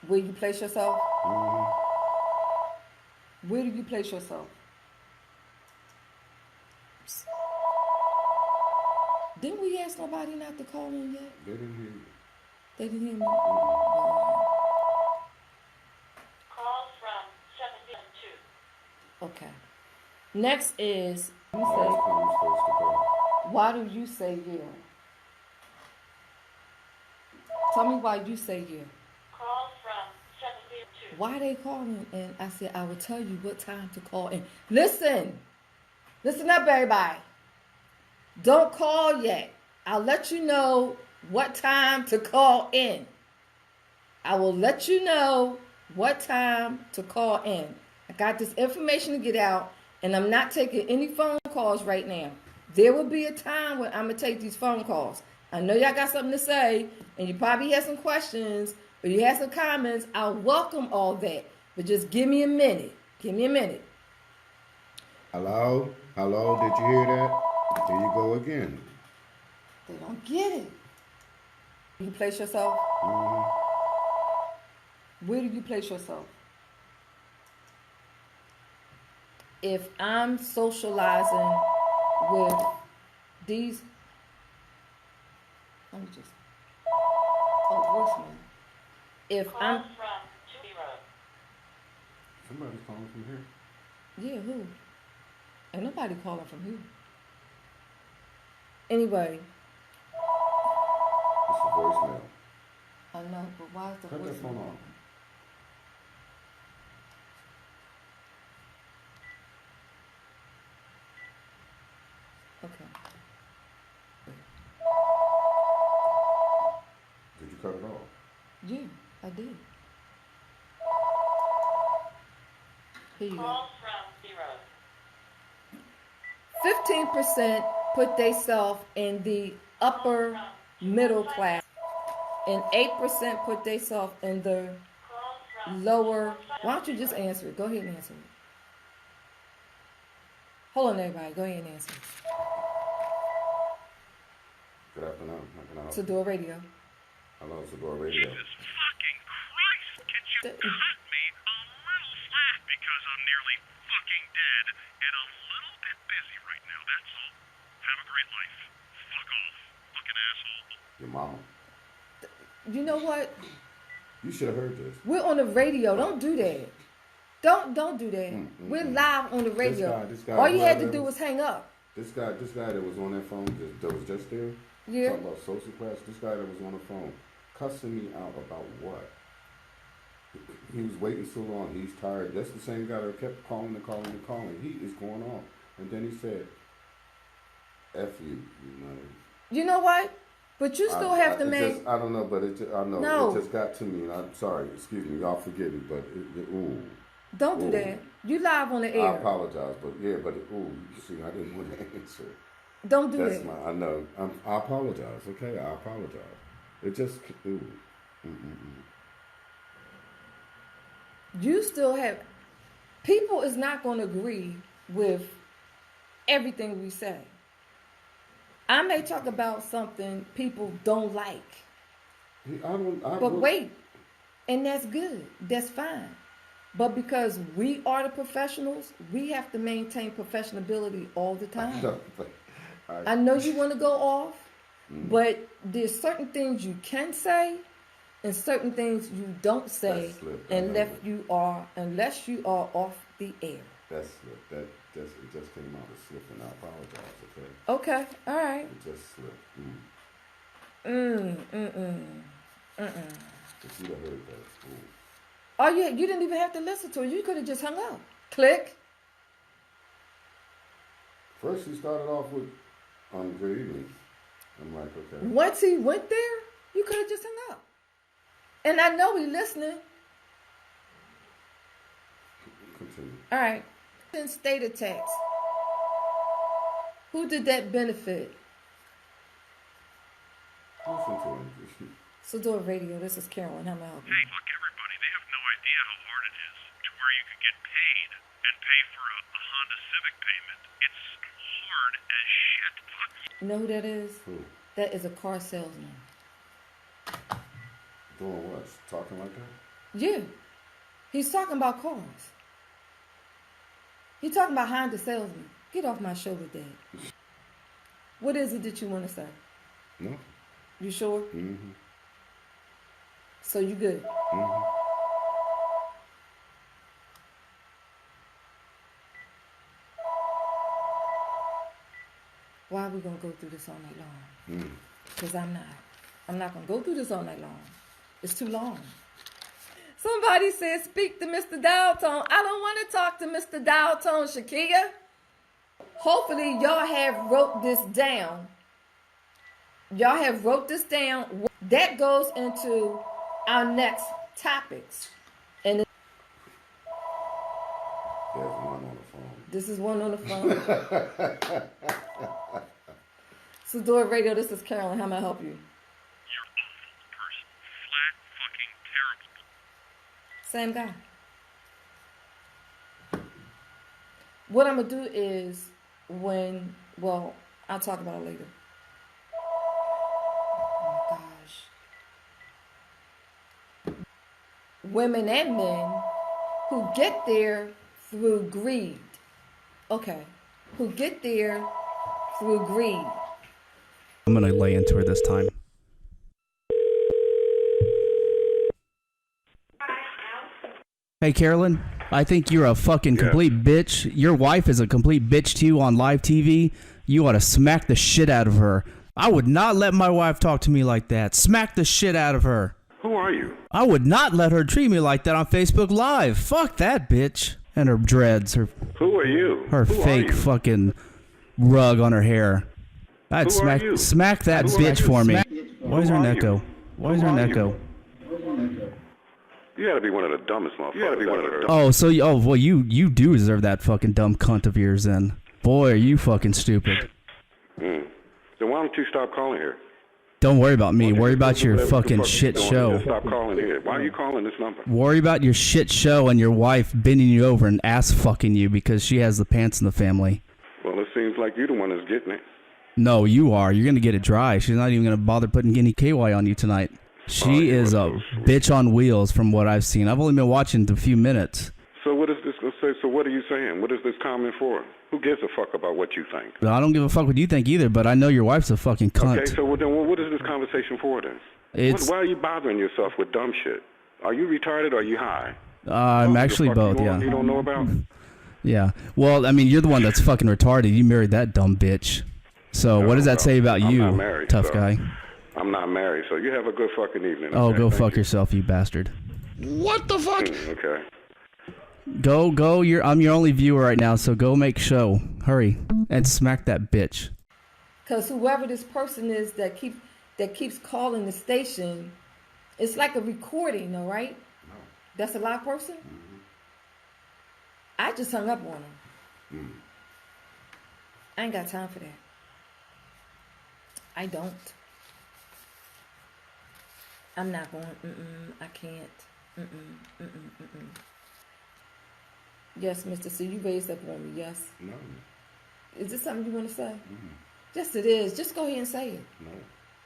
Where you place yourself? Mm-hmm. Where do you place yourself? Didn't we ask nobody not to call in yet? They didn't hear you. They didn't hear me. Mm-mm. Call from 772. Okay. Next is you Last say. comes first to call. Why do you say yeah? Tell me why you say yeah. Call from 702. Why they calling? And I said I will tell you what time to call in. Listen up, everybody. Don't call yet. I'll let you know what time to call in. I will let you know what time to call in. I got this information to get out, and I'm not taking any phone calls right now. There will be a time when I'm going to take these phone calls. I know y'all got something to say, and you probably have some questions, or you have some comments. I'll welcome all that. But just give me a minute. Give me a minute. Hello? Hello? Did you hear that? Here you go again. They don't get it. You place yourself? Mm-hmm. Where do you place yourself? If I'm socializing with these, let me just, voicemail. If Call I'm, from 20. Somebody's calling from here. yeah, who? Ain't nobody calling from here. Anyway, It's a voicemail. I know, but why is the Cut that phone voicemail? off. Okay. Did you cut it off? Yeah, I did. Here you go. Call from 0. 15% put themselves in the upper middle class, and 8% put themselves in the Call from lower. Why don't you 250. just answer it? Go ahead and answer it. Hold on, everybody. Go ahead and answer it. Good afternoon. How can I help you? Sador Radio. Hello, Sador Radio. Jesus fucking Christ! Can you Th- cut me a little slack because I'm nearly fucking dead and a little bit busy right now, that's all. Have a great life. Fuck off. Fucking asshole. Your mama. You know what? You should have heard this. We're on the radio. Don't do that. Don't do that. We're live on the radio. This guy, All you had to whoever- do was hang up. This guy that was on that phone, that was just there, Yeah. talking about social class. This guy that was on the phone, cussing me out about what? He was waiting so long. He's tired. That's the same guy that kept calling and calling and calling. He is going on. And then he said, "F you, you know." You know what? But you still have to make. I don't know, but I know No. it just got to me. And I'm sorry, excuse me, y'all forgive me, but ooh, Don't do Ooh. that. You live on the I air. apologize, but yeah, but ooh, you see, I didn't want to answer. Don't do That's that. I know. I apologize. Okay, I apologize. It just ooh. Mm-mm-mm. You still have. People is not going to agree with everything we say. I may talk about something people don't like, but wait, and that's good. That's fine. But because we are the professionals, we have to maintain professionability all the time. I know you want to go off, but there's certain things you can say and certain things you don't say That's slip. unless you are off the air. That's slip. It just came out as slip, and I apologize. Okay. Okay, all right. It just slipped. If you'd have heard that, ooh. Oh yeah, you didn't even have to listen to it. You could have just hung up. Click. First, he started off with, good evening. I'm like, okay. Once he went there, you could have just hung up. And I know he's listening. Continue. All right. In state attacks. Who did that benefit? Listen to him. So do a radio. This is Carolyn. How may I help you? Hey, look, everybody, they have no idea how hard it is to where you could get paid and pay for a Honda Civic payment. It's hard as shit. Fuck you. You know who that is? Who? That is a car salesman. Doing what? Talking like that? Yeah. He's talking about cars. He's talking about Honda salesman. Get off my shoulder, Dad. What is it that you want to say? No. You sure? Mm-hmm. So you good? Mm-hmm. Why are we going to go through this all night long? Mm. Because I'm not. I'm not going to go through this all night long. It's too long. Somebody said, speak to Mr. Dial-Tone. I don't want to talk to Mr. Dial-Tone, Shakia. Hopefully, y'all have wrote this down. Y'all have wrote this down. That goes into our next topics. And There's one on the phone. this is one on the phone. Sedora Radio, this is Carolyn. How may I help you? You're awful person. Flat fucking terrible. Same guy. What I'm going to do is I'll talk about it later. Oh my gosh. Women and men who get there through greed. Okay. Who get there through greed. I'm gonna lay into her this time. Hey, Carolyn, I think you're a fucking complete bitch. Your wife is a complete bitch to you on live TV. You ought to smack the shit out of her. I would not let my wife talk to me like that. Smack the shit out of her. Who are you? I would not let her treat me like that on Facebook Live. Fuck that bitch. And her dreads, her Who are you? her Who fake are you? fucking rug on her hair. I'd Who are you? smack that Who are bitch you? for me. Smack- Why is there Who an are you? echo? Why is Who there an are you? echo? You gotta be one of the dumbest motherfuckers. You gotta be one of the Oh, so you do deserve that fucking dumb cunt of yours then. Boy, are you fucking stupid. Then why don't you stop calling here? Don't worry about me. Why don't you Worry just about do your whatever the fucking fuck shit you're doing and show. just stop calling here. Why are you calling this number? Worry about your shit show and your wife bending you over and ass fucking you because she has the pants in the family. Well, it seems like you're the one that's getting it. No, you are. You're gonna get it dry. She's not even gonna bother putting any KY on you tonight. She you is are a so sweet. bitch on wheels from what I've seen. I've only been watching a few minutes. So what is this? So what are you saying? What is this comment for? Who gives a fuck about what you think? I don't give a fuck what you think either, but I know your wife's a fucking cunt. Okay, so then what is this conversation for then? It's Why are you bothering yourself with dumb shit? Are you retarded or are you high? I'm The actually fuck both, you yeah. on you don't know about? Yeah. Well, I mean, you're the one that's fucking retarded. You married that dumb bitch. So what does that say about I'm you, not married, tough so guy? I'm not married, so you have a good fucking evening. Oh, okay? go Thank fuck you. yourself, you bastard. What the fuck? Okay. Go. I'm your only viewer right now, so go make show. Hurry and smack that bitch. Because whoever this person is that keeps calling the station, it's like a recording, all right? No. That's a live person? I just hung up on him. I ain't got time for that. I don't. I'm not going, I can't. Yes, Mr. C, you raised up on me, yes. No. Is this something you want to say? Yes, it is. Just go ahead and say it. No.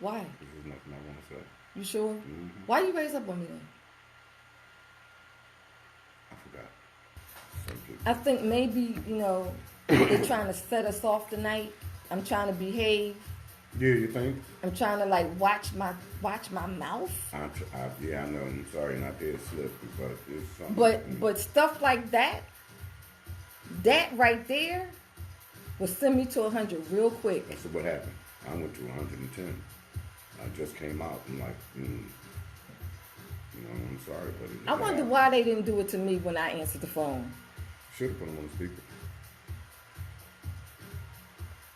Why? This is nothing I want to say. You sure? Why you raise up on me then? I forgot. Subject. I think maybe, they're trying to set us off tonight. I'm trying to behave. Yeah, you think? I'm trying to like watch my mouth. Yeah, I know. I'm sorry not to slip, but it's something. But stuff like that right there will send me to 100 real quick. So what happened? I went to 110. I just came out. I'm like, I'm sorry, but it I wonder why they didn't do it to me when I answered the phone. Should have put him on the speaker.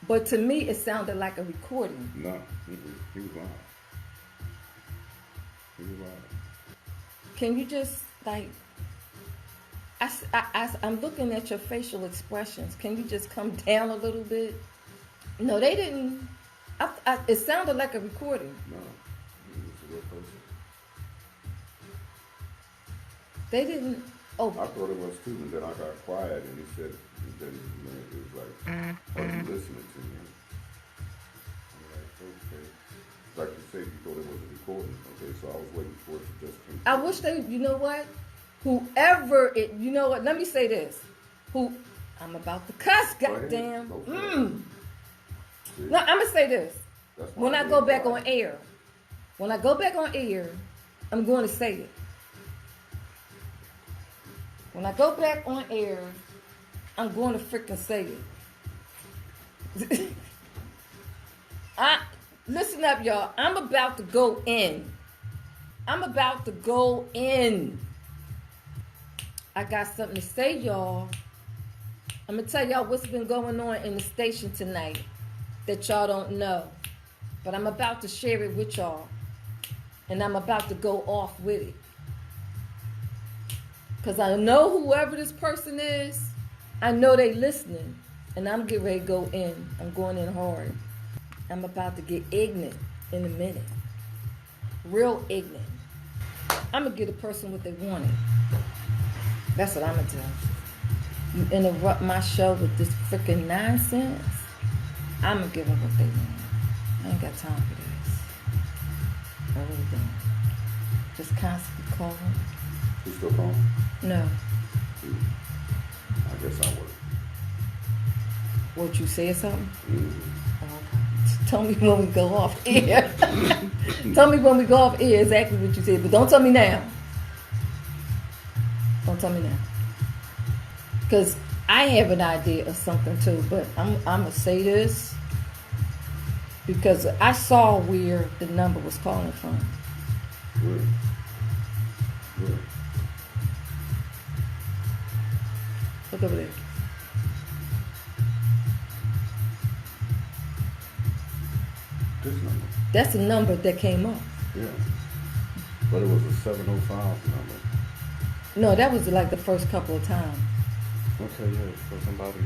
But to me, it sounded like a recording. No, he was lying. He was lying. Can you just like? I'm looking at your facial expressions. Can you just come down a little bit? No, they didn't. It sounded like a recording. No, he was a real person. They didn't. Oh, I thought it was too, and then I got quiet, and he said, then it was like, are you listening to me? I'm like, okay. like you said, you thought it was a recording. Okay, so I was waiting for it to just. I wish they, you know what? Whoever it, you know what? Let me say this. I'm about to cuss, Go ahead. goddamn. Go for it. See? No, I'm gonna say this. That's why When I did go it back right. on air, I'm going to say it. When I go back on air, I'm going to freaking say it. Listen up, y'all. I'm about to go in. I got something to say, y'all. I'm going to tell y'all what's been going on in the station tonight that y'all don't know. But I'm about to share it with y'all. And I'm about to go off with it. Because I know whoever this person is, I know they listening. And I'm getting ready to go in. I'm going in hard. I'm about to get ignorant in a minute. Real ignorant. I'm going to give a person what they wanted. That's what I'm going to do. You interrupt my show with this freaking nonsense, I'm going to give them what they want. I ain't got time for this. I really don't. Just constantly calling. You still calling? No. I guess I would. What, you said something? Mm-hmm. Okay. Tell me when we go off air. Tell me when we go off air exactly what you said, but don't tell me now. Don't tell me now. Because I have an idea of something too, but I'm going to say this because I saw where the number was calling from. Good. Good. Look over there. This number. That's the number that came up. Yeah. But it was a 705 number. No, that was like the first couple of times. Okay, yeah, for somebody.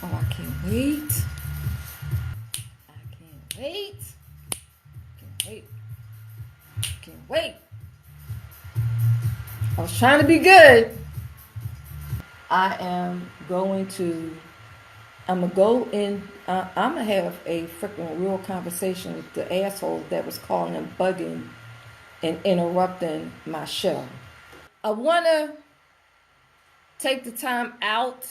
Oh, I can't wait. Can't wait. I was trying to be good. I'm going to go in. I'm going to have a freaking real conversation with the asshole that was calling and bugging and interrupting my show. I want to take the time out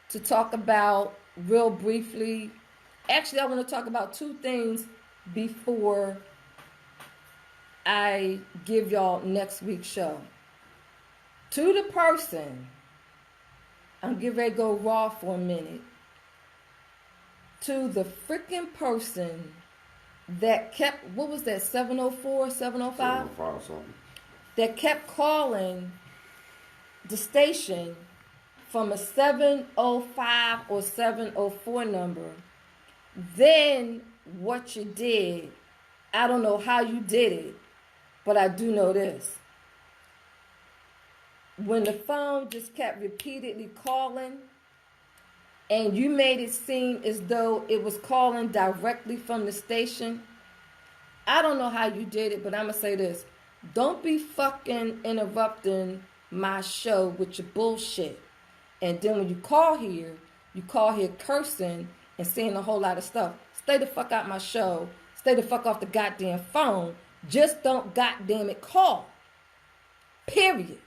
to talk about real briefly. Actually, I want to talk about two things before I give y'all next week's show. To the person, I'm getting ready to go raw for a minute. To the freaking person that kept, what was that, 704, 705? 705 something. That kept calling the station from a 705 or 704 number. Then what you did, I don't know how you did it, but I do know this. When the phone just kept repeatedly calling and you made it seem as though it was calling directly from the station, I don't know how you did it, but I'm going to say this. Don't be fucking interrupting my show with your bullshit. And then when you call here cursing and saying a whole lot of stuff. Stay the fuck out my show. Stay the fuck off the goddamn phone. Just don't goddamn it call. Period.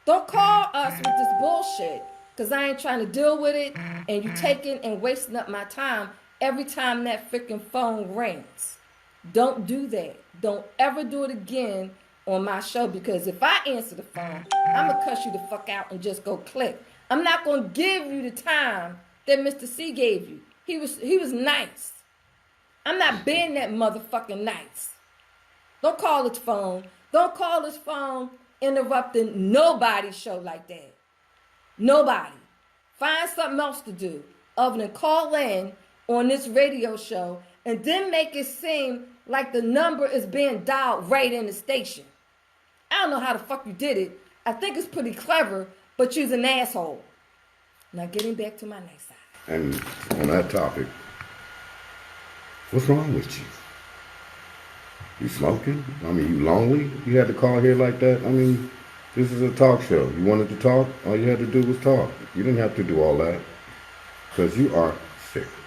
Don't call us with this bullshit. Because I ain't trying to deal with it. And you taking and wasting up my time every time that freaking phone rings. Don't do that. Don't ever do it again on my show, because if I answer the phone, I'm going to cuss you the fuck out and just go click. I'm not going to give you the time that Mr. C gave you. He was nice. I'm not being that motherfucking nice. Don't call his phone. Don't call his phone interrupting nobody's show like that. Nobody. Find something else to do other than call in on this radio show and then make it seem like the number is being dialed right in the station. I don't know how the fuck you did it. I think it's pretty clever, but you're an asshole. Now getting back to my next side. And on that topic, what's wrong with you? You smoking? I mean, you lonely? You had to call here like that? I mean, this is a talk show. You wanted to talk? All you had to do was talk. You didn't have to do all that. Because you are sick.